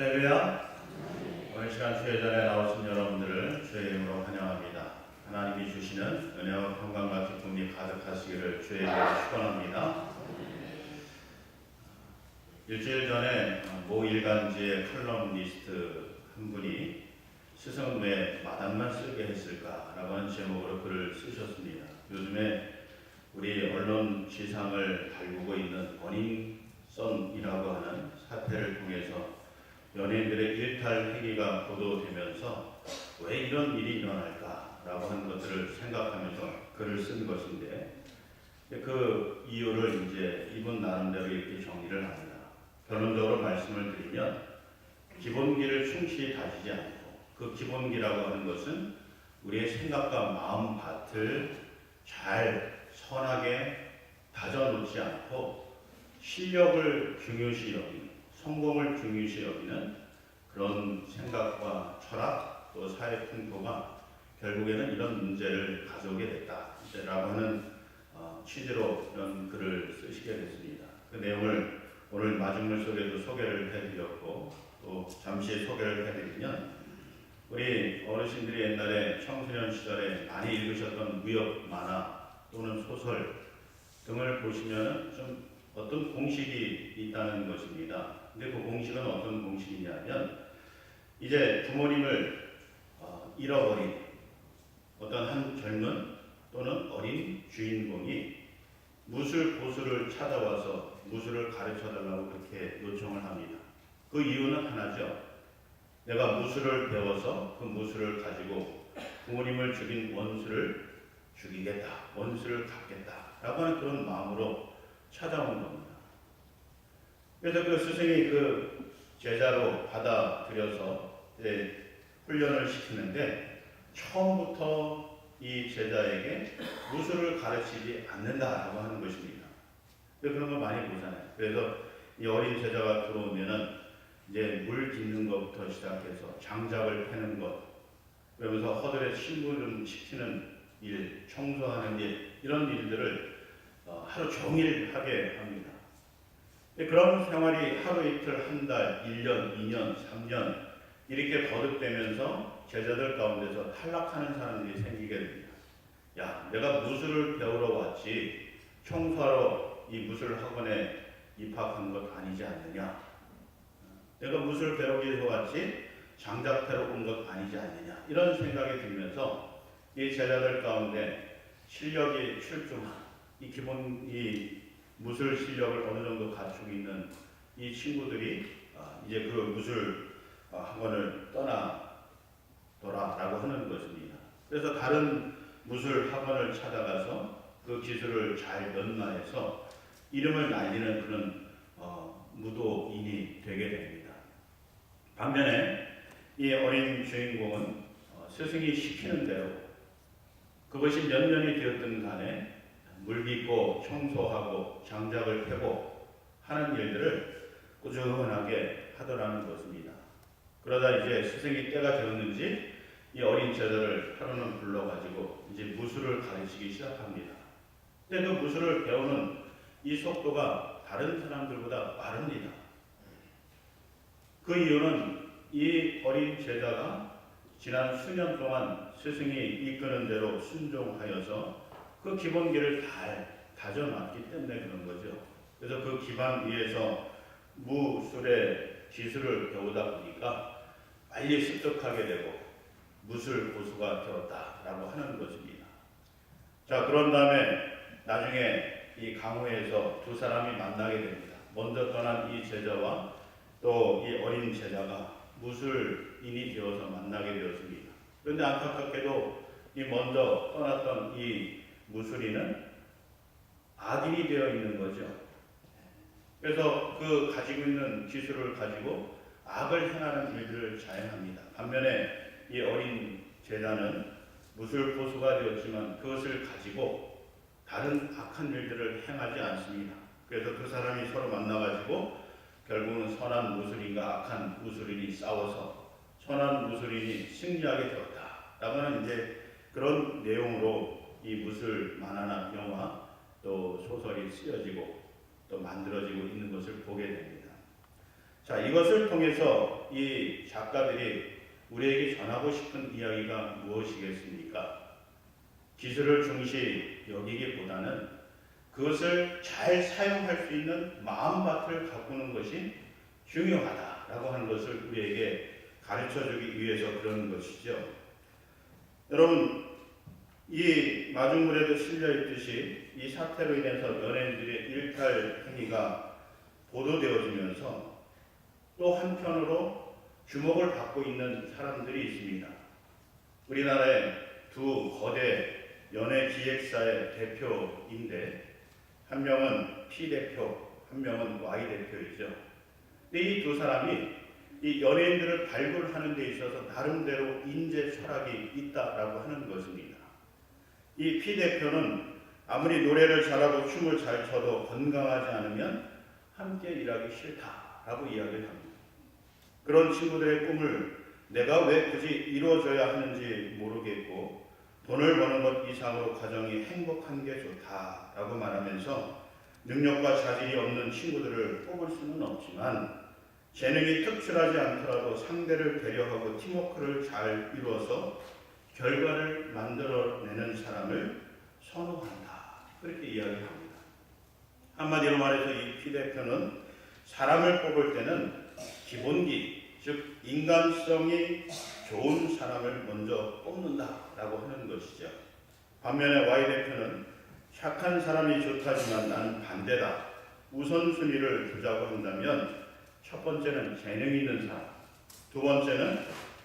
할렐루야. 오늘 시간 주의 전에 나오신 여러분들을 주의 이름으로 환영합니다. 하나님이 주시는 은혜와 평강과 기쁨이 가득하시기를 주의 이름으로 축원합니다. 일주일 전에 모 일간지의 컬럼니스트 한 분이 스승은 왜 마당만 쓰게 했을까라고 하는 제목으로 글을 쓰셨습니다. 요즘에 우리 언론 지상을 달구고 있는 버닝썬이라고 하는 사태를 통해서 연예인들의 일탈 행위가 보도되면서 왜 이런 일이 일어날까라고 하는 것들을 생각하면서 글을 쓴 것인데, 그 이유를 이제 이분 나름대로 이렇게 정리를 합니다. 결론적으로 말씀을 드리면, 기본기를 충실히 다지지 않고, 그 기본기라고 하는 것은 우리의 생각과 마음밭을 잘 선하게 다져놓지 않고 실력을 중요시 여기는, 성공을 중요시 여기는 그런 생각과 철학, 또 사회 풍토가 결국에는 이런 문제를 가져오게 됐다라고 하는 취지로 이런 글을 쓰시게 됐습니다. 그 내용을 오늘 마중물 속에도 소개를 해드렸고, 또 잠시 소개를 해드리면, 우리 어르신들이 옛날에 청소년 시절에 많이 읽으셨던 무협 만화 또는 소설 등을 보시면 좀 어떤 공식이 있다는 것입니다. 근데 그 공식은 어떤 공식이냐면, 이제 부모님을 잃어버린 어떤 한 젊은 또는 어린 주인공이 무술 고수를 찾아와서 무술을 가르쳐 달라고 그렇게 요청을 합니다. 그 이유는 하나죠. 내가 무술을 배워서 그 무술을 가지고 부모님을 죽인 원수를 죽이겠다, 원수를 갚겠다라고 하는 그런 마음으로 찾아온 겁니다. 그래서 그 스승이 그 제자로 받아들여서 훈련을 시키는데, 처음부터 이 제자에게 무술을 가르치지 않는다라고 하는 것입니다. 그런 걸 많이 보잖아요. 그래서 이 어린 제자가 들어오면은 이제 물 깃는 것부터 시작해서 장작을 패는 것, 그러면서 허들에 심부름 시키는 일, 청소하는 일, 이런 일들을 하루 종일 하게 합니다. 그런 생활이 하루 이틀, 한 달, 1년, 2년, 3년 이렇게 거듭되면서 제자들 가운데서 탈락하는 사람들이 생기게 됩니다. 야, 내가 무술을 배우러 왔지 청소하러 이 무술 학원에 입학한 것 아니지 않느냐? 내가 무술 배우기 위해서 왔지 장작 패러 온 것 아니지 않느냐? 이런 생각이 들면서 이 제자들 가운데 실력이 출중한 이 무술 실력을 어느 정도 갖추고 있는 이 친구들이 이제 그 무술 학원을 떠나더라라고 하는 것입니다. 그래서 다른 무술 학원을 찾아가서 그 기술을 잘 연마해서 이름을 날리는 그런 무도인이 되게 됩니다. 반면에 이 어린 주인공은 스승이 시키는 대로, 그것이 몇 년이 되었든 간에 물 빚고 청소하고 장작을 패고 하는 일들을 꾸준하게 하더라는 것입니다. 그러다 이제 스승이 때가 되었는지 이 어린 제자를 하루는 불러가지고 이제 무술을 가르치기 시작합니다. 근데 그 무술을 배우는 이 속도가 다른 사람들보다 빠릅니다. 그 이유는 이 어린 제자가 지난 수년 동안 스승이 이끄는 대로 순종하여서 그 기본기를 잘 다져놨기 때문에 그런 거죠. 그래서 그 기반 위에서 무술의 기술을 배우다 보니까 빨리 습득하게 되고 무술 고수가 되었다라고 하는 것입니다. 자, 그런 다음에 나중에 이 강호에서 두 사람이 만나게 됩니다. 먼저 떠난 이 제자와 또 이 어린 제자가 무술인이 되어서 만나게 되었습니다. 그런데 안타깝게도 이 먼저 떠났던 이 무술인은 악인이 되어 있는 거죠. 그래서 그 가지고 있는 기술을 가지고 악을 행하는 일들을 자행합니다. 반면에 이 어린 제자는 무술 고수가 되었지만 그것을 가지고 다른 악한 일들을 행하지 않습니다. 그래서 그 사람이 서로 만나가지고 결국은 선한 무술인과 악한 무술인이 싸워서 선한 무술인이 승리하게 되었다라고 하는 이제 그런 내용으로 이 무술 만화나 영화 또 소설이 쓰여지고 또 만들어지고 있는 것을 보게 됩니다. 자, 이것을 통해서 이 작가들이 우리에게 전하고 싶은 이야기가 무엇이겠습니까? 기술을 중시 여기기보다는 그것을 잘 사용할 수 있는 마음밭을 가꾸는 것이 중요하다라고 하는 것을 우리에게 가르쳐주기 위해서 그런 것이죠. 여러분, 이 마중물에도 실려있듯이 이 사태로 인해서 연예인들의 일탈 행위가 보도되어지면서 또 한편으로 주목을 받고 있는 사람들이 있습니다. 우리나라의 두 거대 연예 기획사의 대표인데 한 명은 P 대표, 한 명은 Y 대표이죠. 근데 이 두 사람이 이 연예인들을 발굴하는 데 있어서 나름대로 인재 철학이 있다라고 하는 것입니다. 이 P 대표는 아무리 노래를 잘하고 춤을 잘 춰도 건강하지 않으면 함께 일하기 싫다라고 이야기를 합니다. 그런 친구들의 꿈을 내가 왜 굳이 이루어져야 하는지 모르겠고 돈을 버는 것 이상으로 가정이 행복한 게 좋다라고 말하면서 능력과 자질이 없는 친구들을 뽑을 수는 없지만 재능이 특출하지 않더라도 상대를 배려하고 팀워크를 잘 이루어서 결과를 만들어내는 사람을 선호한다. 그렇게 이야기합니다. 한마디로 말해서 이 P 대표는 사람을 뽑을 때는 기본기, 즉 인간성이 좋은 사람을 먼저 뽑는다라고 하는 것이죠. 반면에 Y 대표는 착한 사람이 좋다지만 나는 반대다. 우선순위를 두자고 한다면 첫 번째는 재능 있는 사람, 두 번째는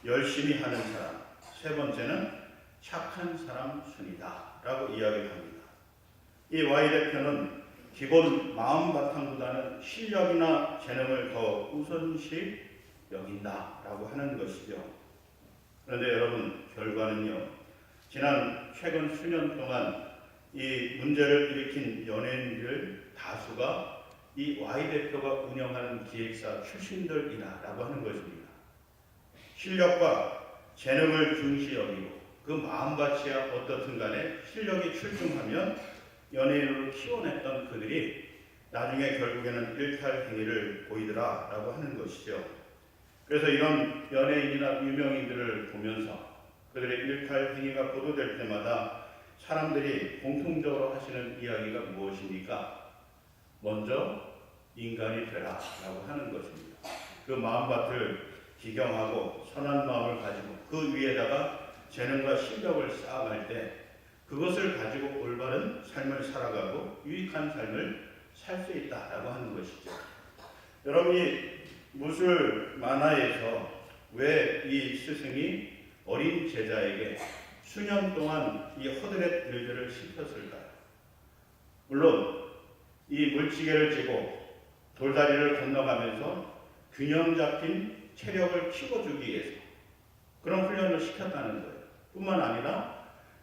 열심히 하는 사람, 세 번째는 착한 사람 순이다 라고 이야기합니다. 이 Y 대표는 기본 마음 바탕보다는 실력이나 재능을 더 우선시 여긴다라고 하는 것이죠. 그런데 여러분, 결과는요. 최근 수년 동안 이 문제를 일으킨 연예인들 다수가 이 Y 대표가 운영하는 기획사 출신들이라고 하는 것입니다. 실력과 재능을 중시 여기고 그 마음가짐이 어떻든 간에 실력이 출중하면 연예인으로 키워냈던 그들이 나중에 결국에는 일탈 행위를 보이더라라고 하는 것이죠. 그래서 이런 연예인이나 유명인들을 보면서 그들의 일탈 행위가 보도될 때마다 사람들이 공통적으로 하시는 이야기가 무엇입니까? 먼저 인간이 되라라고 하는 것입니다. 그 마음밭을 기경하고 선한 마음을 가지고 그 위에다가 재능과 실력을 쌓아갈 때 그것을 가지고 올바른 삶을 살아가고 유익한 삶을 살 수 있다라고 하는 것이죠. 여러분이 무술 만화에서 왜 이 스승이 어린 제자에게 수년 동안 이 허드렛 일들을 시켰을까요? 물론 이 물지개를 쥐고 돌다리를 건너가면서 균형 잡힌 체력을 키워주기 위해서 그런 훈련을 시켰다는 거예요. 뿐만 아니라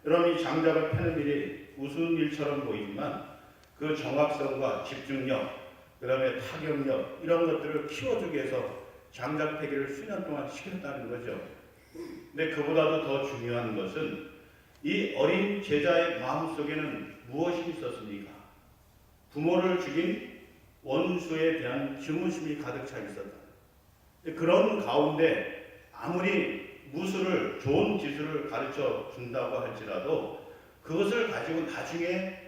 여러분 이 장작을 패는 일이 우스운 일처럼 보이지만 그 정확성과 집중력, 그 다음에 타격력 이런 것들을 키워주기 위해서 장작 패기를 수년 동안 시켰다는 거죠. 근데 그보다도 더 중요한 것은 이 어린 제자의 마음속에는 무엇이 있었습니까? 부모를 죽인 원수에 대한 증오심이 가득 차 있었다. 그런 가운데 아무리 무술을 좋은 기술을 가르쳐 준다고 할지라도 그것을 가지고 나중에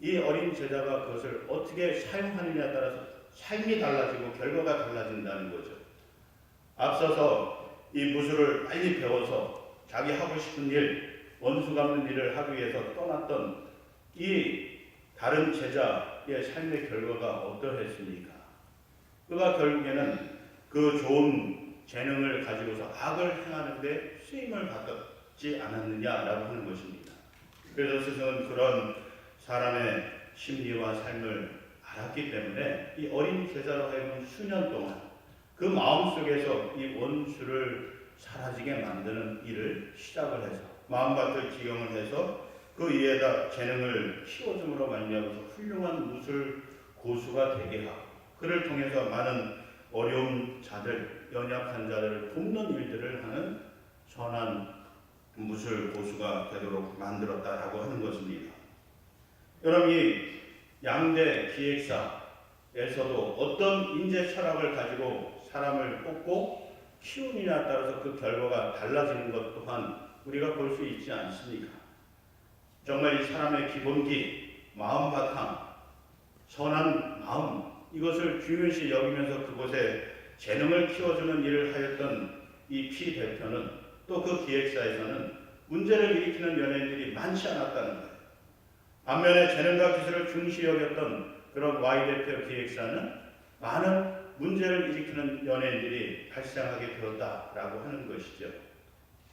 이 어린 제자가 그것을 어떻게 사용하느냐에 따라서 삶이 달라지고 결과가 달라진다는 거죠. 앞서서 이 무술을 빨리 배워서 자기 하고 싶은 일, 원수 갚는 일을 하기 위해서 떠났던 이 다른 제자의 삶의 결과가 어떠했습니까? 그가 결국에는 그 좋은 재능을 가지고서 악을 행하는데 쓰임을 받지 않았느냐라고 하는 것입니다. 그래서 스승은 그런 사람의 심리와 삶을 알았기 때문에 이 어린 제자로 하여금 수년 동안 그 마음속에서 이 원수를 사라지게 만드는 일을 시작을 해서 마음밭을 기경을 해서 그 위에다 재능을 키워줌으로 말미암아서 훌륭한 무술 고수가 되게 하고 그를 통해서 많은 어려운 자들, 연약한 자들을 돕는 일들을 하는 선한 무술 고수가 되도록 만들었다라고 하는 것입니다. 여러분 이 양대 기획사에서도 어떤 인재 철학을 가지고 사람을 뽑고 키우느냐에 따라서 그 결과가 달라지는 것 또한 우리가 볼 수 있지 않습니까? 정말 이 사람의 기본기, 마음 바탕, 선한 마음, 이것을 중요시 여기면서 그곳에 재능을 키워주는 일을 하였던 이 피 대표는, 또 그 기획사에서는 문제를 일으키는 연예인들이 많지 않았다는 거예요. 반면에 재능과 기술을 중시 여겼던 그런 Y 대표 기획사는 많은 문제를 일으키는 연예인들이 발생하게 되었다라고 하는 것이죠.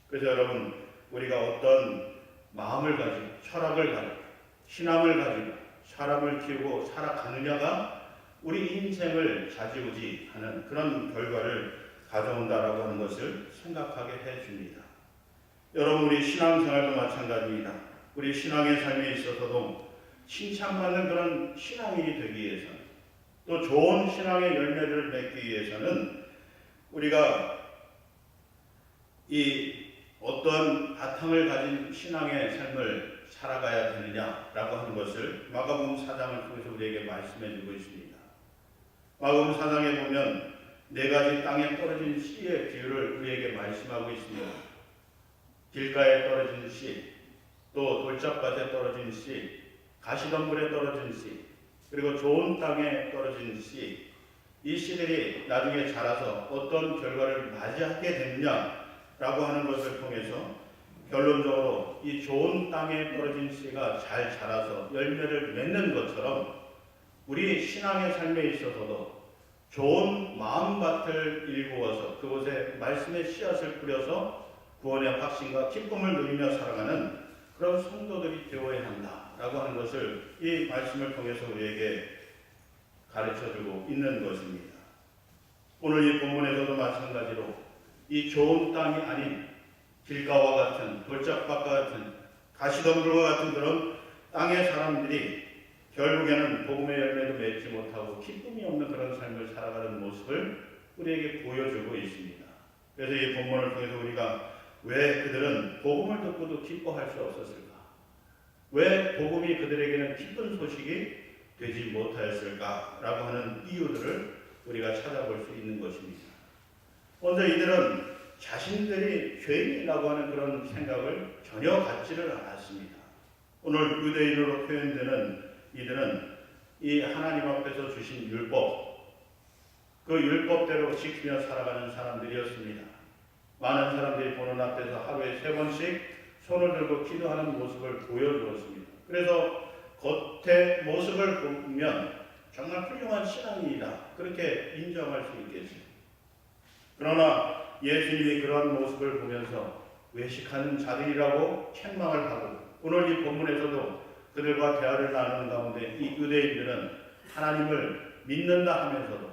그래서 여러분, 우리가 어떤 마음을 가지고, 철학을 가지고, 신앙을 가지고 사람을 키우고 살아가느냐가 우리 인생을 좌지우지하는 그런 결과를 가져온다라고 하는 것을 생각하게 해줍니다. 여러분, 우리 신앙생활도 마찬가지입니다. 우리 신앙의 삶에 있어서도 칭찬받는 그런 신앙인이 되기 위해서는, 또 좋은 신앙의 열매를 맺기 위해서는 우리가 이 어떤 바탕을 가진 신앙의 삶을 살아가야 되느냐라고 하는 것을 마가복음 4장을 통해서 우리에게 말씀해 주고 있습니다. 마가복음 4장에 보면 4가지 땅에 떨어진 씨의 비유를 우리에게 말씀하고 있습니다. 길가에 떨어진 씨, 또 돌짝밭에 떨어진 씨, 가시덤불에 떨어진 씨, 그리고 좋은 땅에 떨어진 씨, 이 씨들이 나중에 자라서 어떤 결과를 맞이하게 됐느냐라고 하는 것을 통해서 결론적으로 이 좋은 땅에 떨어진 씨가 잘 자라서 열매를 맺는 것처럼 우리 신앙의 삶에 있어서도 좋은 마음밭을 일구어서 그곳에 말씀의 씨앗을 뿌려서 구원의 확신과 기쁨을 누리며 살아가는 그런 성도들이 되어야 한다라고 하는 것을 이 말씀을 통해서 우리에게 가르쳐주고 있는 것입니다. 오늘 이 본문에서도 마찬가지로 이 좋은 땅이 아닌 길가와 같은 돌짝밭과 같은 가시덤불과 같은 그런 땅의 사람들이 결국에는 복음의 열매도 맺지 못하고 기쁨이 없는 그런 삶을 살아가는 모습을 우리에게 보여주고 있습니다. 그래서 이 본문을 통해서 우리가 왜 그들은 복음을 듣고도 기뻐할 수 없었을까? 왜 복음이 그들에게는 기쁜 소식이 되지 못하였을까라고 하는 이유들을 우리가 찾아볼 수 있는 것입니다. 먼저 이들은 자신들이 죄인이라고 하는 그런 생각을 전혀 갖지를 않았습니다. 오늘 유대인으로 표현되는 이들은 이 하나님 앞에서 주신 율법, 그 율법대로 지키며 살아가는 사람들이었습니다. 많은 사람들이 보는 앞에서 하루에 3번씩 손을 들고 기도하는 모습을 보여주었습니다. 그래서 겉의 모습을 보면 정말 훌륭한 신앙인이다, 그렇게 인정할 수 있겠습니다. 그러나 예수님이 그러한 모습을 보면서 외식하는 자들이라고 책망을 하고, 오늘 이 본문에서도 그들과 대화를 나누는 가운데 이 유대인들은 하나님을 믿는다 하면서도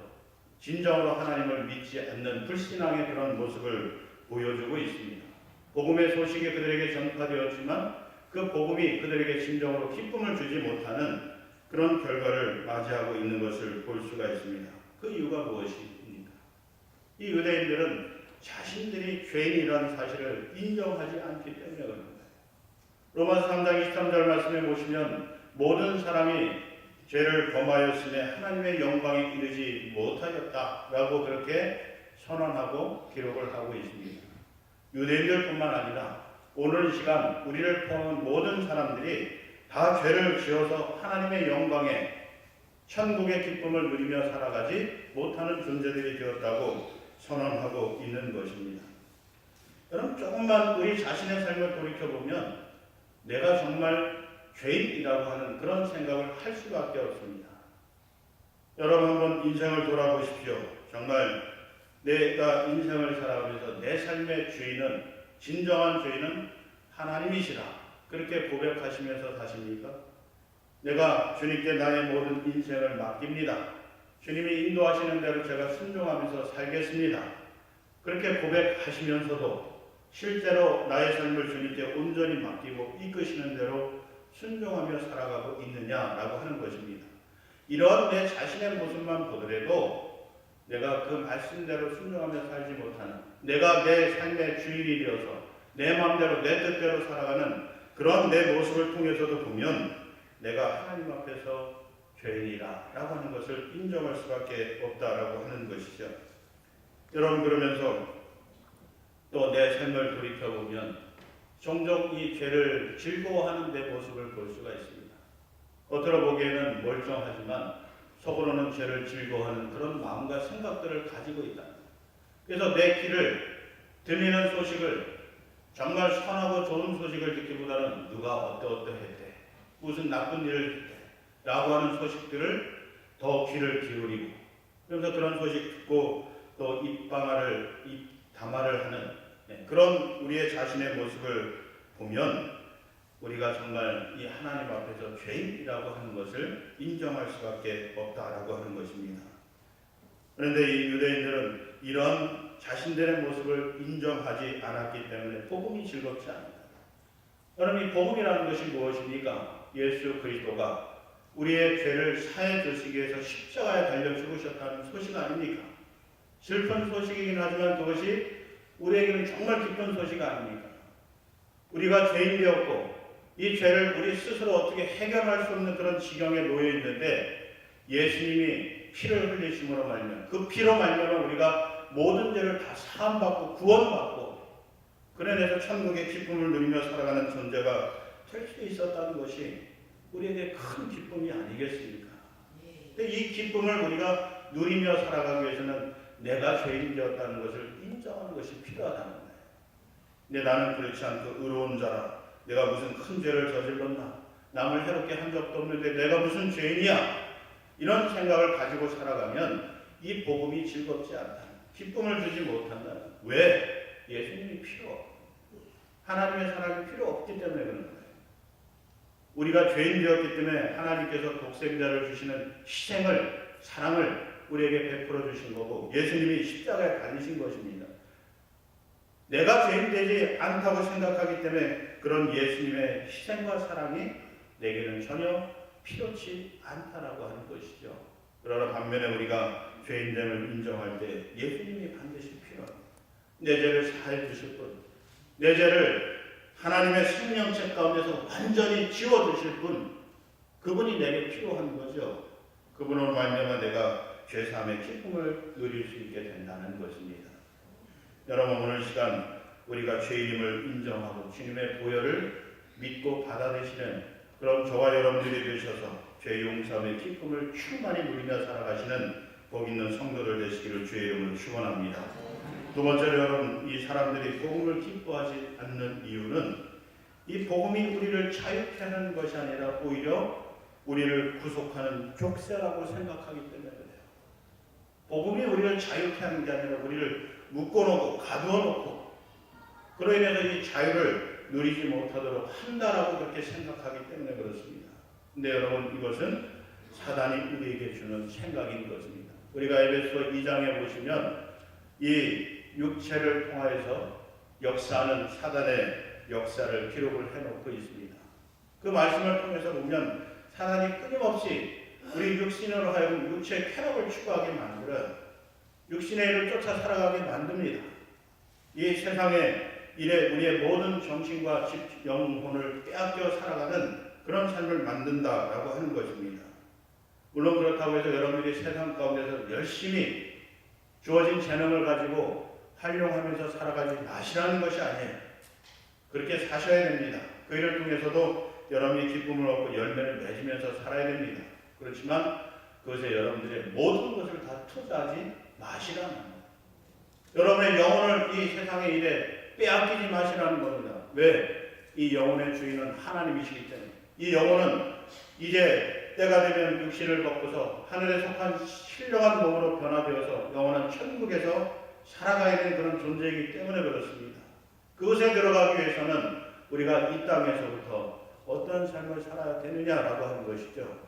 진정으로 하나님을 믿지 않는 불신앙의 그런 모습을 보여주고 있습니다. 복음의 소식이 그들에게 전파되었지만 그 복음이 그들에게 진정으로 기쁨을 주지 못하는 그런 결과를 맞이하고 있는 것을 볼 수가 있습니다. 그 이유가 무엇입니까? 이 유대인들은 자신들이 죄인이라는 사실을 인정하지 않기 때문에 그런 거예요. 로마서 3장 23절 말씀에 보시면 모든 사람이 죄를 범하였음에 하나님의 영광에 이르지 못하였다라고 그렇게 선언하고 기록을 하고 있습니다. 유대인들뿐만 아니라 오늘 이 시간 우리를 포함한 모든 사람들이 다 죄를 지어서 하나님의 영광에 천국의 기쁨을 누리며 살아가지 못하는 존재들이 되었다고 선언하고 있는 것입니다. 여러분, 조금만 우리 자신의 삶을 돌이켜보면 내가 정말 죄인이라고 하는 그런 생각을 할 수밖에 없습니다. 여러분, 한번 인생을 돌아보십시오. 정말 내가 인생을 살아가면서 내 삶의 주인은, 진정한 주인은 하나님이시라, 그렇게 고백하시면서 사십니까? 내가 주님께 나의 모든 인생을 맡깁니다. 주님이 인도하시는 대로 제가 순종하면서 살겠습니다. 그렇게 고백하시면서도 실제로 나의 삶을 주님께 온전히 맡기고 이끄시는 대로 순종하며 살아가고 있느냐라고 하는 것입니다. 이런 내 자신의 모습만 보더라도 내가 그 말씀대로 순종하며 살지 못하는, 내가 내 삶의 주인이 되어서 내 마음대로 내 뜻대로 살아가는 그런 내 모습을 통해서도 보면 내가 하나님 앞에서 죄인이라 라고 하는 것을 인정할 수밖에 없다라고 하는 것이죠. 여러분, 그러면서 또 내 삶을 돌이켜보면 종종 이 죄를 즐거워하는 내 모습을 볼 수가 있습니다. 겉으로 보기에는 멀쩡하지만 속으로는 죄를 즐거워하는 그런 마음과 생각들을 가지고 있다. 그래서 내 귀를 들리는 소식을, 정말 선하고 좋은 소식을 듣기보다는 누가 어떠했대, 무슨 나쁜 일을 했대 라고 하는 소식들을 더 귀를 기울이고, 그러면서 그런 소식 듣고 또 입담화를 하는 그런 우리의 자신의 모습을 보면 우리가 정말 이 하나님 앞에서 죄인이라고 하는 것을 인정할 수밖에 없다라고 하는 것입니다. 그런데 이 유대인들은 이런 자신들의 모습을 인정하지 않았기 때문에 복음이 즐겁지 않습니다. 여러분, 이 복음이라는 것이 무엇입니까? 예수 그리스도가 우리의 죄를 사해 주시기 위해서 십자가에 달려 죽으셨다는 소식 아닙니까? 슬픈 소식이긴 하지만 그것이 우리에게는 정말 기쁜 소식 아닙니까? 우리가 죄인 되었고 이 죄를 우리 스스로 어떻게 해결할 수 없는 그런 지경에 놓여 있는데 예수님이 피를 흘리심으로 말미암아, 그 피로 말미암아 우리가 모든 죄를 다 사함받고 구원받고 그래서 천국의 기쁨을 누리며 살아가는 존재가 될 수 있었다는 것이 우리에게 큰 기쁨이 아니겠습니까? 근데 이 기쁨을 우리가 누리며 살아가기 위해서는 내가 죄인 되었다는 것을 인정하는 것이 필요하다는 거예요. 근데 나는 그렇지 않고 의로운 자라, 내가 무슨 큰 죄를 저질렀나, 남을 해롭게 한 적도 없는데 내가 무슨 죄인이야, 이런 생각을 가지고 살아가면 이 복음이 즐겁지 않다, 기쁨을 주지 못한다. 왜? 예수님이 필요 없고 하나님의 사랑이 필요 없기 때문에 그런 거예요. 우리가 죄인 되었기 때문에 하나님께서 독생자를 주시는 희생을, 사랑을 우리에게 베풀어 주신 거고 예수님이 십자가에 달리신 것입니다. 내가 죄인 되지 않다고 생각하기 때문에 그런 예수님의 희생과 사랑이 내게는 전혀 필요치 않다라고 하는 것이죠. 그러나 반면에 우리가 죄인됨을 인정할 때 예수님이 반드시 필요합니다. 내 죄를 사해 주실 분, 내 죄를 하나님의 생명책 가운데서 완전히 지워주실 분, 그분이 내게 필요한 거죠. 그분으로 말미암아 내가 죄사함의 기쁨을 누릴 수 있게 된다는 것입니다. 여러분, 오늘 시간 우리가 죄인임을 인정하고 주님의 보혈을 믿고 받아들이시는 그런 저와 여러분들이 되셔서 죄 용서함의 기쁨을 충만히 누리며 살아가시는 복 있는 성도들 되시기를 주의 이름으로 축원합니다. 두 번째로 여러분, 이 사람들이 복음을 기뻐하지 않는 이유는 이 복음이 우리를 자유케 하는 것이 아니라 오히려 우리를 구속하는 족쇄라고 생각하기 때문에 그래요. 복음이 우리를 자유케 하는 게 아니라 우리를 묶어놓고 가두어놓고 그로 인해서 이 자유를 누리지 못하도록 한다라고 그렇게 생각하기 때문에 그렇습니다. 근데 여러분, 이것은 사단이 우리에게 주는 생각인 것입니다. 우리가 에베소 2장에 보시면 이 육체를 통하여서 역사하는 사단의 역사를 기록을 해놓고 있습니다. 그 말씀을 통해서 보면 사단이 끊임없이 우리 육신으로 하여금 육체의 쾌락을 추구하게 만들어요. 육신의 일을 쫓아 살아가게 만듭니다. 이 세상에 일에 우리의 모든 정신과 영혼을 빼앗겨 살아가는 그런 삶을 만든다라고 하는 것입니다. 물론 그렇다고 해서 여러분들이 세상 가운데서 열심히 주어진 재능을 가지고 활용하면서 살아가지 마시라는 것이 아니에요. 그렇게 사셔야 됩니다. 그 일을 통해서도 여러분이 기쁨을 얻고 열매를 맺으면서 살아야 됩니다. 그렇지만 그것에 여러분들의 모든 것을 다 투자하지 마시라는 겁니다. 여러분의 영혼을 이 세상의 일에 빼앗기지 마시라는 겁니다. 왜? 이 영혼의 주인은 하나님이시기 때문에. 이 영혼은 이제 때가 되면 육신을 벗고서 하늘에 속한 신령한 몸으로 변화되어서 영원한 천국에서 살아가야 되는 그런 존재이기 때문에 그렇습니다. 그것에 들어가기 위해서는 우리가 이 땅에서부터 어떤 삶을 살아야 되느냐라고 하는 것이죠.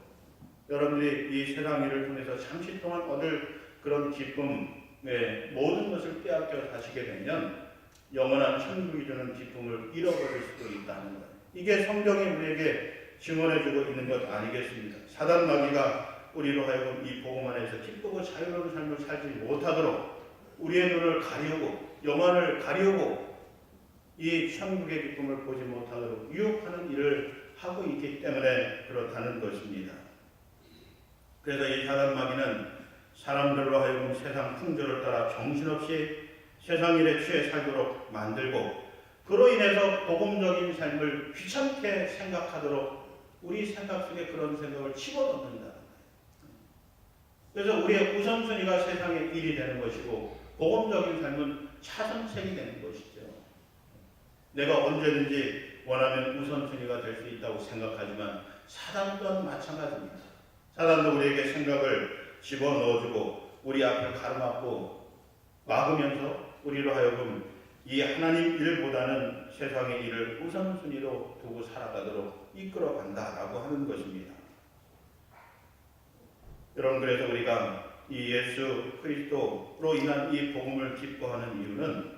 여러분들이 이 세상 일을 통해서 잠시 동안 얻을 그런 기쁨의 모든 것을 빼앗겨 사시게 되면 영원한 천국이 주는 기쁨을 잃어버릴 수도 있다는 거예요. 이게 성경이 우리에게 증언해주고 있는 것 아니겠습니까? 사단 마귀가 우리로 하여금 이 복음 안에서 기쁘고 자유로운 삶을 살지 못하도록 우리의 눈을 가리우고 영혼을 가리우고 이 천국의 기쁨을 보지 못하도록 유혹하는 일을 하고 있기 때문에 그렇다는 것입니다. 그래서 이 사단 마귀는 사람들로 하여금 세상 풍조를 따라 정신없이 세상 일에 취해 살도록 만들고, 그로 인해서 복음적인 삶을 귀찮게 생각하도록 우리 생각 속에 그런 생각을 집어넣는다. 그래서 우리의 우선순위가 세상의 일이 되는 것이고 복음적인 삶은 차선책이 되는 것이죠. 내가 언제든지 원하면 우선순위가 될 수 있다고 생각하지만 사단 또한 마찬가지입니다. 사단도 우리에게 생각을 집어넣어주고 우리 앞을 가로막고 막으면서 우리로 하여금 이 하나님 일보다는 세상의 일을 우선순위로 두고 살아가도록 이끌어간다라고 하는 것입니다. 여러분, 그래서 우리가 이 예수 그리스도로 인한 이 복음을 기뻐하는 이유는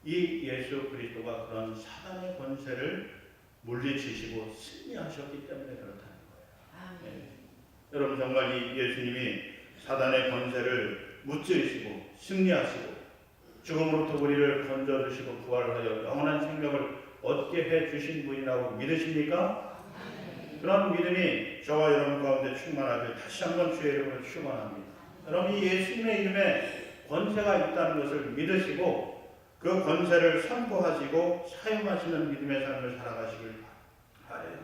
이 예수 그리스도가 그런 사단의 권세를 물리치시고 승리하셨기 때문에 그렇다는 거예요. 네. 여러분, 정말 이 예수님이 사단의 권세를 무찌르시고 승리하시고 죽음으로부터 우리를 건져주시고 부활하여 영원한 생명을 얻게 해주신 분이라고 믿으십니까? 그런 믿음이 저와 여러분 가운데 충만하길 다시 한번 주의 이름으로 축원합니다. 여러분, 이 예수님의 이름에 권세가 있다는 것을 믿으시고 그 권세를 선포하시고 사용하시는 믿음의 삶을 살아가시길 바라요.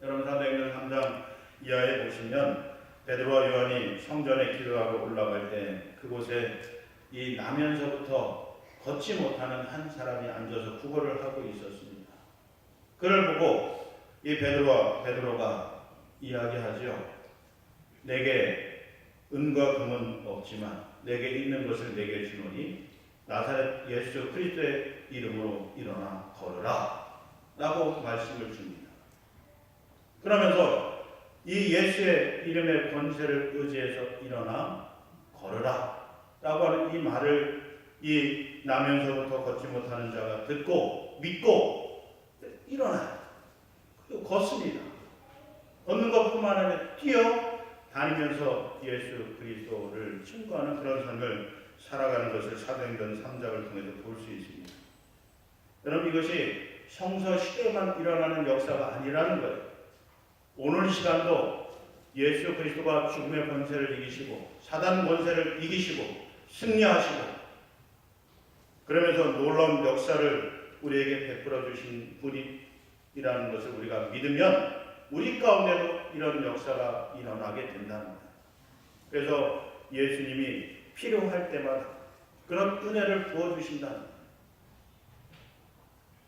여러분, 사도행전 3장 이하에 보시면 베드로와 요한이 성전에 기도하고 올라갈 때 그곳에 이 나면서부터 걷지 못하는 한 사람이 앉아서 구걸을 하고 있었습니다. 그를 보고 이 베드로가 이야기하죠. 내게 은과 금은 없지만 내게 있는 것을 내게 주노니 나사렛 예수 그리스도의 이름으로 일어나 걸으라 라고 말씀을 줍니다. 그러면서 이 예수의 이름의 권세를 의지해서 일어나 걸으라 라고 하는 이 말을 이 나면서부터 걷지 못하는 자가 듣고 믿고 일어나요. 그리고 걷습니다. 걷는 것뿐만 아니라 뛰어 다니면서 예수 그리스도를 증거하는 그런 삶을 살아가는 것을 사도행전 3장을 통해서 볼 수 있습니다. 여러분, 이것이 성서 시대에만 일어나는 역사가 아니라는 거예요. 오늘 시간도 예수 그리스도가 죽음의 권세를 이기시고 사단 권세를 이기시고 승리하시고 그러면서 놀라운 역사를 우리에게 베풀어 주신 분이라는 것을 우리가 믿으면 우리 가운데도 이런 역사가 일어나게 된다는 거예요. 그래서 예수님이 필요할 때마다 그런 은혜를 부어주신다는 거예요.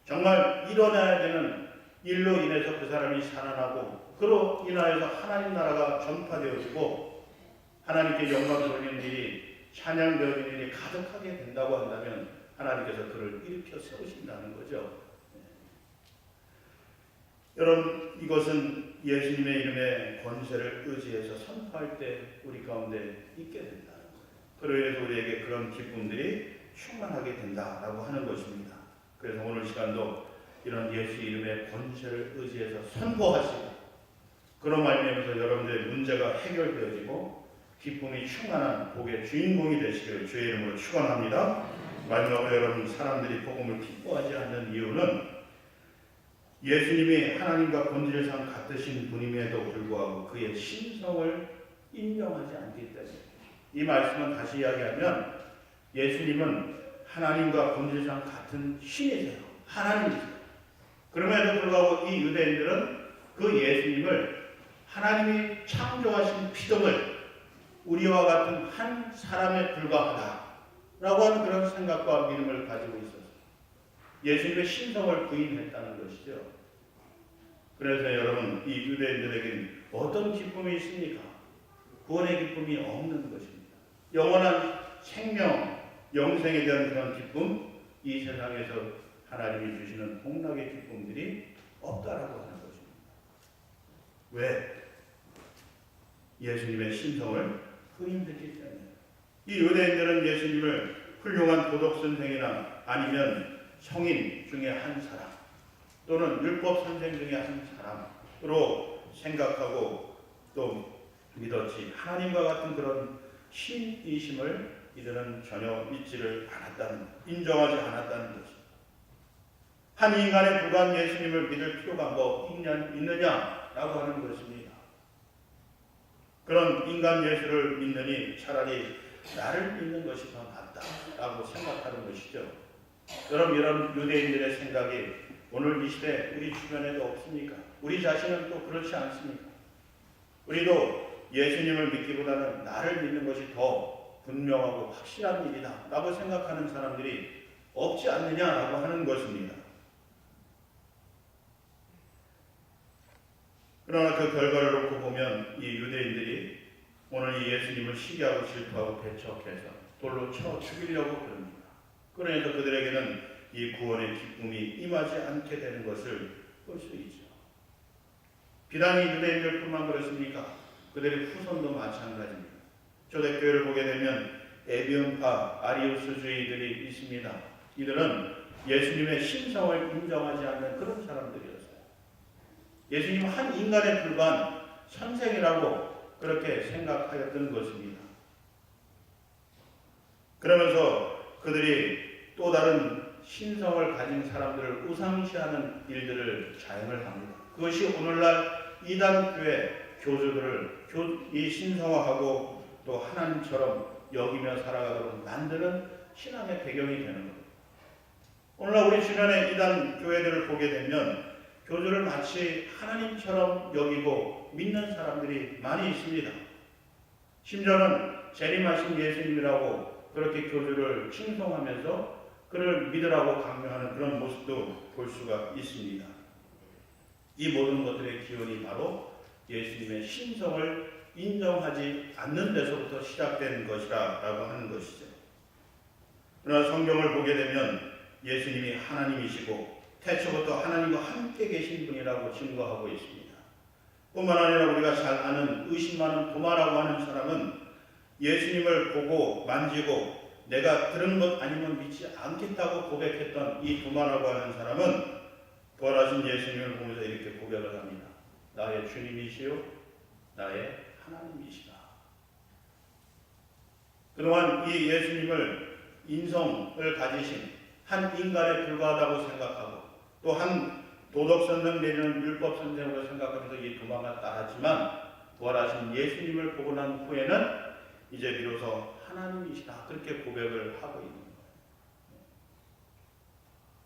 정말 일어나야 되는 일로 인해서 그 사람이 살아나고 그로 인하여서 하나님 나라가 전파되어지고 하나님께 영광 돌리는 일이 찬양되어지는 일이 가득하게 된다고 한다면 하나님께서 그를 일으켜 세우신다는 거죠. 여러분, 이것은 예수님의 이름의 권세를 의지해서 선포할 때 우리 가운데 있게 된다는 거예요. 그로 인해서 우리에게 그런 기쁨들이 충만하게 된다라고 하는 것입니다. 그래서 오늘 시간도 이런 예수 이름의 권세를 의지해서 선포하시고 그런 말미암아서 여러분들의 문제가 해결되어지고 기쁨이 충만한 복의 주인공이 되시기를 주의 이름으로 축원합니다. 마지막으로 여러분, 사람들이 복음을 기뻐하지 않는 이유는 예수님이 하나님과 본질상 같으신 분임에도 불구하고 그의 신성을 인정하지 않기 때문에. 이 말씀은 다시 이야기하면 예수님은 하나님과 본질상 같은 신이세요. 하나님이세요. 그럼에도 불구하고 이 유대인들은 그 예수님을 하나님이 창조하신 피조물 우리와 같은 한 사람에 불과하다라고 하는 그런 생각과 믿음을 가지고 있었어요. 예수님의 신성을 부인했다는 것이죠. 그래서 여러분, 이 유대인들에게는 어떤 기쁨이 있습니까? 구원의 기쁨이 없는 것입니다. 영원한 생명, 영생에 대한 그런 기쁨, 이 세상에서 하나님이 주시는 복락의 기쁨들이 없다라고 하는 것입니다. 왜? 예수님의 신성을 부인했기 때문에. 이 유대인들은 예수님을 훌륭한 도덕선생이나 아니면 성인 중에 한 사람 또는 율법 선생 중에 한 사람으로 생각하고 또 믿었지, 하나님과 같은 그런 신이심을 이들은 전혀 믿지를 않았다는, 인정하지 않았다는 것입니다. 한 인간에 불과한 예수님을 믿을 필요가 뭐 있느냐라고 하는 것입니다. 그런 인간 예수를 믿느니 차라리 나를 믿는 것이 더 낫다라고 생각하는 것이죠. 여러분, 이런 유대인들의 생각이 오늘 이 시대 우리 주변에도 없습니까? 우리 자신은 또 그렇지 않습니까? 우리도 예수님을 믿기보다는 나를 믿는 것이 더 분명하고 확실한 일이다 라고 생각하는 사람들이 없지 않느냐라고 하는 것입니다. 그러나 그 결과를 놓고 보면 이 유대인들이 오늘 이 예수님을 시기하고 질투하고 배척해서 돌로 쳐 죽이려고 그럽니다. 그러니까 그들에게는 이 구원의 기쁨이 임하지 않게 되는 것을 볼 수 있죠. 비단이 유대인들뿐만 그렇습니까? 그들의 후손도 마찬가지입니다. 초대교회를 보게 되면 에비온파 아리우스주의들이 있습니다. 이들은 예수님의 신성을 인정하지 않는 그런 사람들이었어요. 예수님은 한 인간에 불과한 선생이라고 그렇게 생각하였던 것입니다. 그러면서 그들이 또 다른 신성을 가진 사람들을 우상시하는 일들을 자행을 합니다. 그것이 오늘날 이단교회 교주들을 이 신성화하고 또 하나님처럼 여기며 살아가도록 만드는 신앙의 배경이 되는 겁니다. 오늘날 우리 주변의 이단 교회들을 보게 되면 교주를 마치 하나님처럼 여기고 믿는 사람들이 많이 있습니다. 심지어는 재림하신 예수님이라고 그렇게 교주를 칭송하면서 그를 믿으라고 강요하는 그런 모습도 볼 수가 있습니다. 이 모든 것들의 기원이 바로 예수님의 신성을 인정하지 않는 데서부터 시작된 것이라고 하는 것이죠. 그러나 성경을 보게 되면 예수님이 하나님이시고 태초부터 하나님과 함께 계신 분이라고 증거하고 있습니다. 뿐만 아니라 우리가 잘 아는 의심 많은 도마라고 하는 사람은 예수님을 보고 만지고 내가 들은 것 아니면 믿지 않겠다고 고백했던 이 도마라고 하는 사람은 부활하신 예수님을 보면서 이렇게 고백을 합니다. 나의 주님이시요 나의 하나님이시다. 그동안 이 예수님을 인성을 가지신 한 인간에 불과하다고 생각하고 또 한 도덕선생 내지는 율법선생으로 생각하면서 이 도마가 따랐지만 부활하신 예수님을 보고 난 후에는 이제 비로소 하나님이시다 그렇게 고백을 하고 있는 거예요.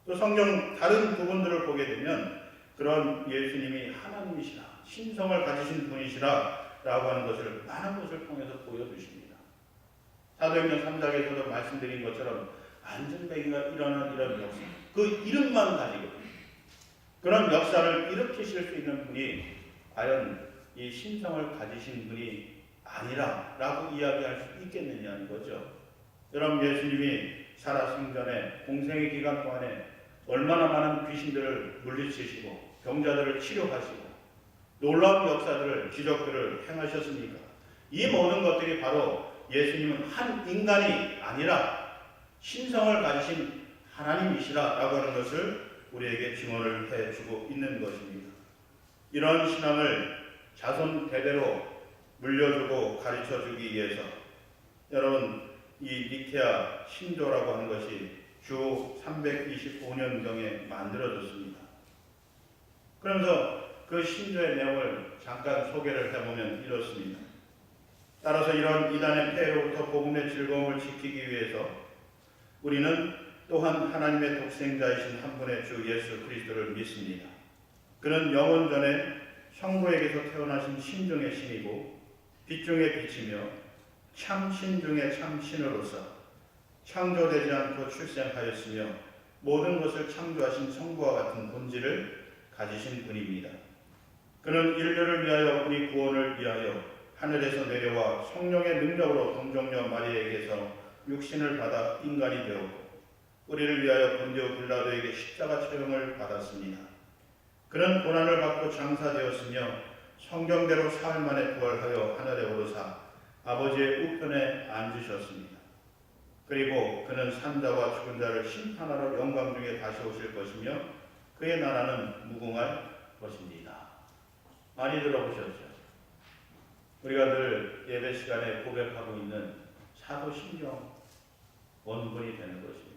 또 성경 다른 부분들을 보게 되면 그런 예수님이 하나님이시라 신성을 가지신 분이시라 라고 하는 것을 많은 것을 통해서 보여주십니다. 사도행전 3장에서도 말씀드린 것처럼 안전뱅이가 일어난 이런 역사 그 이름만 가지고 그런 역사를 일으키실 수 있는 분이 과연 이 신성을 가지신 분이 아니라 라고 이야기할 수 있겠느냐는 거죠. 여러분 예수님이 살아생전에 공생의 기간 동안에 얼마나 많은 귀신들을 물리치시고 병자들을 치료하시고 놀라운 역사들을 기적들을 행하셨습니까? 이 모든 것들이 바로 예수님은 한 인간이 아니라 신성을 가지신 하나님이시라 라고 하는 것을 우리에게 증언을 해주고 있는 것입니다. 이런 신앙을 자손 대대로 물려주고 가르쳐주기 위해서 여러분 이 니케아 신조라고 하는 것이 주 325년경에 만들어졌습니다. 그러면서 그 신조의 내용을 잠깐 소개를 해보면 이렇습니다. 따라서 이런 이단의 폐해로부터 복음의 즐거움을 지키기 위해서 우리는 또한 하나님의 독생자이신 한 분의 주 예수 그리스도를 믿습니다. 그는 영원 전에 성부에게서 태어나신 신 중의 신이고 빛 중의 빛이며 참신 중의 참신으로서 창조되지 않고 출생하였으며 모든 것을 창조하신 성부와 같은 본질을 가지신 분입니다. 그는 인류를 위하여 우리 구원을 위하여 하늘에서 내려와 성령의 능력으로 동정녀 마리아에게서 육신을 받아 인간이 되었고 우리를 위하여 본디오 빌라도에게 십자가 처형을 받았습니다. 그는 고난을 받고 장사되었으며 성경대로 사흘 만에 부활하여 하늘에 오르사 아버지의 우편에 앉으셨습니다. 그리고 그는 산자와 죽은 자를 심판하러 영광 중에 다시 오실 것이며 그의 나라는 무궁할 것입니다. 많이 들어보셨죠? 우리가 늘 예배 시간에 고백하고 있는 사도신경 원본이 되는 것입니다.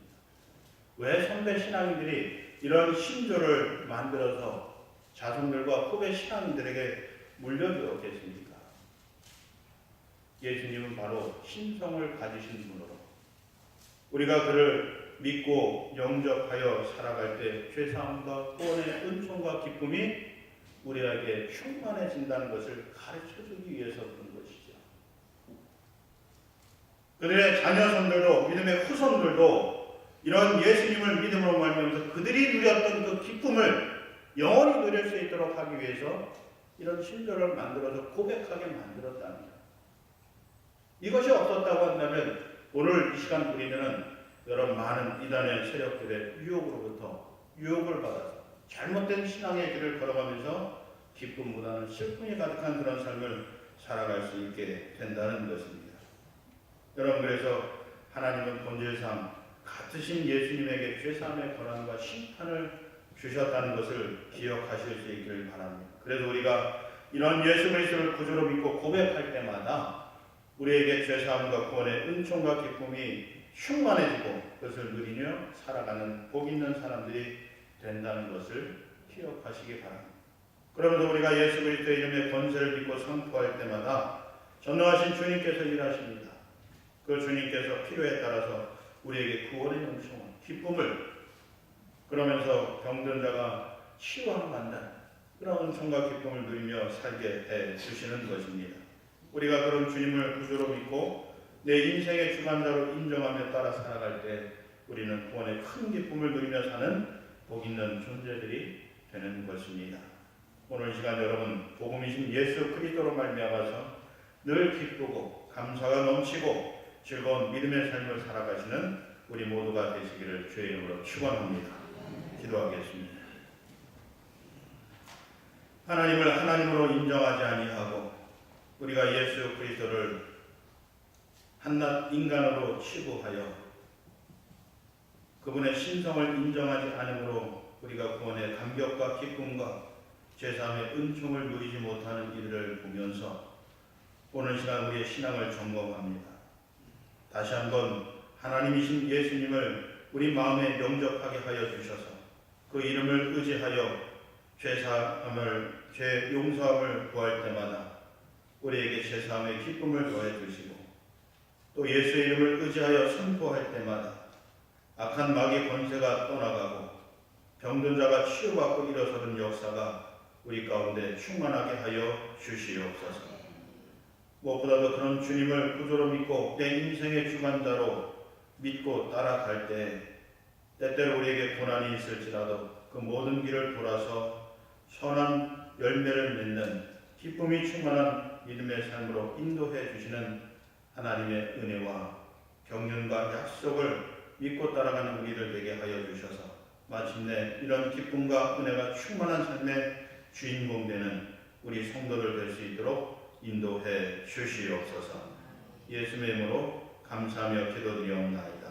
왜 선배 신앙인들이 이런 신조를 만들어서 자손들과 후배 신앙인들에게 물려주었겠습니까? 예수님은 바로 신성을 가지신 분으로 우리가 그를 믿고 영접하여 살아갈 때 죄사함과 구원의 은총과 기쁨이 우리에게 충만해진다는 것을 가르쳐주기 위해서 그런 것이죠. 그들의 자녀손들도 믿음의 후손들도 이런 예수님을 믿음으로 말미암아서 그들이 누렸던 그 기쁨을 영원히 누릴 수 있도록 하기 위해서 이런 신조를 만들어서 고백하게 만들었다는 거예요. 이것이 없었다고 한다면 오늘 이 시간 우리는 여러 많은 이단의 세력들의 유혹을 받아서 잘못된 신앙의 길을 걸어가면서 기쁨보다는 슬픔이 가득한 그런 삶을 살아갈 수 있게 된다는 것입니다. 여러분, 그래서 하나님은 본질상 같으신 예수님에게 죄사함의 권한과 심판을 주셨다는 것을 기억하실 수 있기를 바랍니다. 그래서 우리가 이런 예수 그리스도를 구주로 믿고 고백할 때마다 우리에게 죄사함과 구원의 은총과 기쁨이 충만해지고 그것을 누리며 살아가는 복 있는 사람들이 된다는 것을 기억하시기 바랍니다. 그러면서 우리가 예수 그리스도의 이름의 권세를 믿고 선포할 때마다 전능하신 주님께서 일하십니다. 그 주님께서 필요에 따라서 우리에게 구원의 은총과 기쁨을, 그러면서 병든 자가 치유함 받는 그런 은총과 기쁨을 누리며 살게 해 주시는 것입니다. 우리가 그런 주님을 구주로 믿고 내 인생의 주관자로 인정하며 따라 살아갈 때 우리는 구원의 큰 기쁨을 누리며 사는 복 있는 존재들이 되는 것입니다. 오늘 시간 여러분, 복음이신 예수 그리스도로 말미암아서 늘 기쁘고 감사가 넘치고 즐거운 믿음의 삶을 살아가시는 우리 모두가 되시기를 주의 이름으로 축원합니다. 기도하겠습니다. 하나님을 하나님으로 인정하지 아니하고 우리가 예수 그리스도를 한낱 인간으로 치부하여 그분의 신성을 인정하지 않으므로 우리가 구원의 감격과 기쁨과 죄사함의 은총을 누리지 못하는 이들을 보면서 오늘 시간 우리의 신앙을 점검합니다. 다시 한번 하나님이신 예수님을 우리 마음에 영접하게 하여 주셔서 그 이름을 의지하여 죄 용서함을 구할 때마다 우리에게 죄사함의 기쁨을 더해 주시고 또 예수의 이름을 의지하여 선포할 때마다 악한 마귀의 권세가 떠나가고 병든 자가 치유받고 일어서는 역사가 우리 가운데 충만하게 하여 주시옵소서. 무엇보다도 그런 주님을 구주로 믿고 내 인생의 주관자로 믿고 따라갈 때 때때로 우리에게 고난이 있을지라도 그 모든 길을 돌아서 선한 열매를 맺는 기쁨이 충만한 믿음의 삶으로 인도해 주시는 하나님의 은혜와 경륜과 약속을 믿고 따라가는 우리를 되게 하여 주셔서 마침내 이런 기쁨과 은혜가 충만한 삶의 주인공 되는 우리 성도들 될 수 있도록 인도해 주시옵소서. 예수의 이름으로 감사하며 기도드리옵나이다.